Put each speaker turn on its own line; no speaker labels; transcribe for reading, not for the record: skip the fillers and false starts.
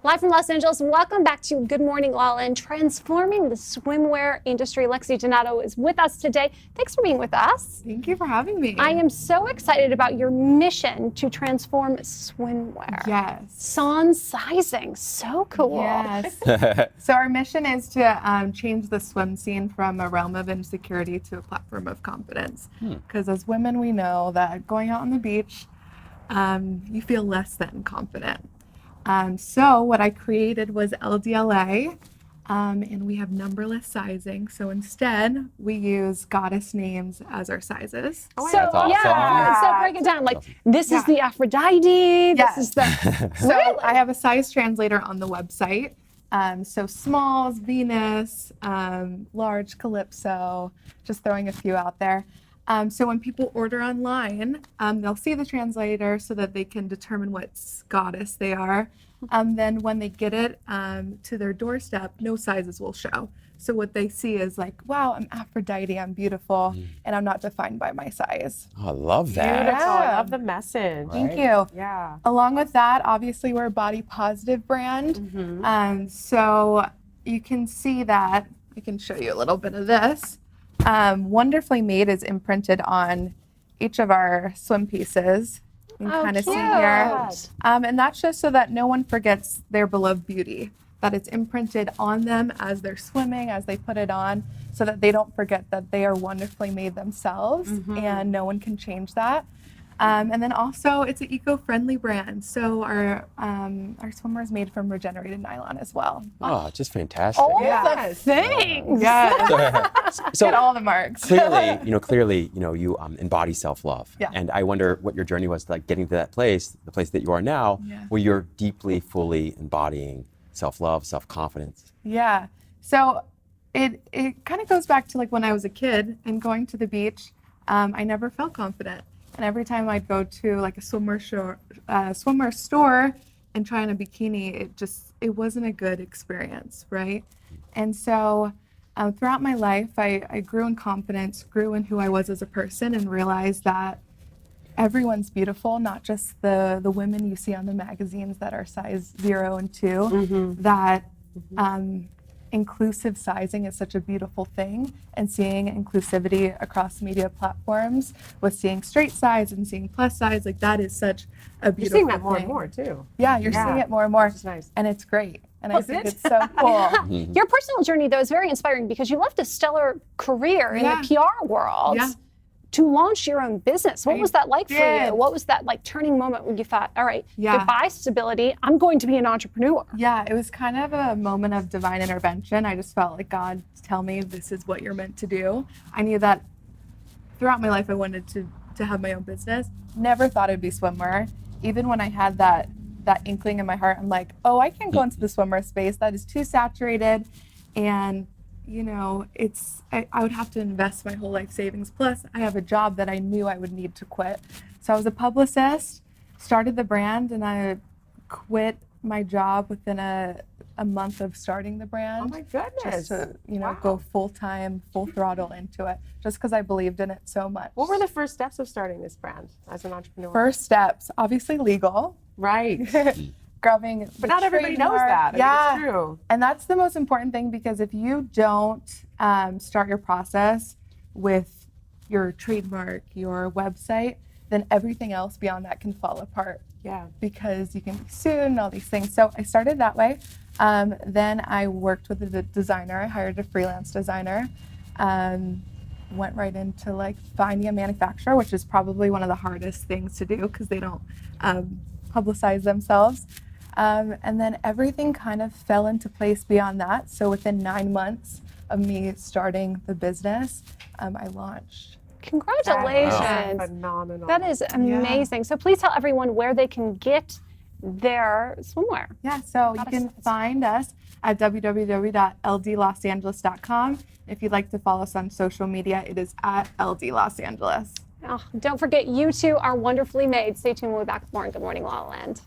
Live from Los Angeles, welcome back to Good Morning LaLa and transforming the swimwear industry. Lexi Donato is with us today. Thanks for being with us.
Thank you for having me.
I am so excited about your mission to transform swimwear.
Yes.
Sans sizing, so cool.
Yes. So our mission is to change the swim scene from a realm of insecurity to a platform of confidence. Because as women, we know that going out on the beach, you feel less than confident. So what I created was LDLA, and we have numberless sizing. So instead, we use goddess names as our sizes.
So
That's awesome.
yeah, so break it down. Like this is the Aphrodite.
Yes.
This is the.
So I have a size translator on the website. So smalls, Venus, large Calypso, just throwing a few out there. So when people order online, they'll see the translator so that they can determine what goddess they are. Then when they get it to their doorstep, no sizes will show. So what they see is like, wow, I'm Aphrodite, I'm beautiful, and I'm not defined by my size.
Oh, I love that.
Beautiful.
Yeah.
I love the message.
Thank you.
Yeah.
Along with that, obviously we're a body positive brand. So you can see that, I can show you a little bit of this. Wonderfully Made is imprinted on each of our swim pieces. You can kind of see here. And that's just so that no one forgets their beloved beauty, that it's imprinted on them as they're swimming, as they put it on, so that they don't forget that they are wonderfully made themselves and no one can change that. And then also it's an eco-friendly brand. So our swimwear is made from regenerated nylon as well.
Oh, just fantastic.
All
Yeah.
the things.
Yeah.
So
Get all the marks.
clearly, you embody self-love.
Yeah.
And I wonder what your journey was like getting to that place, the place that you are now, where you're deeply, fully embodying self-love, self-confidence.
Yeah. So it kind of goes back to like when I was a kid and going to the beach, I never felt confident. And every time I'd go to like a swimwear store and try on a bikini, it wasn't a good experience, right? And so throughout my life, I grew in confidence, grew in who I was as a person, and realized that everyone's beautiful, not just the women you see on the magazines that are size 0 and 2, that inclusive sizing is such a beautiful thing, and seeing inclusivity across media platforms with seeing straight size and seeing plus size, like that is such a
You're
beautiful
seeing that more
thing.
and more too.
Yeah, you're seeing it more and more,
Which is nice.
and it's great. And
Oh,
I think
is it?
it's so cool.
Your personal journey, though, is very inspiring because you left a stellar career in the PR world to launch your own business. What was that like for you? What was that like turning moment when you thought, all right, goodbye stability, I'm going to be an entrepreneur?
Yeah, it was kind of a moment of divine intervention. I just felt like God tell me this is what you're meant to do. I knew that throughout my life I wanted to have my own business. Never thought it'd be swimwear. Even when I had that inkling in my heart, I'm like, oh, I can't go into the swimwear space. That is too saturated. And you know, I would have to invest my whole life savings. Plus, I have a job that I knew I would need to quit. So I was a publicist, started the brand, and I quit my job within a month of starting the brand.
Oh my goodness.
Just to, go full-time, full throttle into it, just because I believed in it so much.
What were the first steps of starting this brand as an entrepreneur?
First steps? Obviously legal.
Right.
Grabbing
But not everybody knows that. I mean, it's true.
And that's the most important thing, because if you don't start your process with your trademark, your website, then everything else beyond that can fall apart.
Yeah.
Because you can be sued and all these things. So I started that way. Then I worked with a designer. I hired a freelance designer. Went right into like finding a manufacturer, which is probably one of the hardest things to do because they don't publicize themselves. And then everything kind of fell into place beyond that. So within 9 months of me starting the business, I launched.
Congratulations.
That is phenomenal.
That is amazing. So please tell everyone where they can get their swimwear.
Yeah, so you can find us at www.ldlosangeles.com. If you'd like to follow us on social media, it is at LD Los Angeles.
Oh, don't forget, you two are wonderfully made. Stay tuned. We'll be back with more in Good Morning LaLa Land.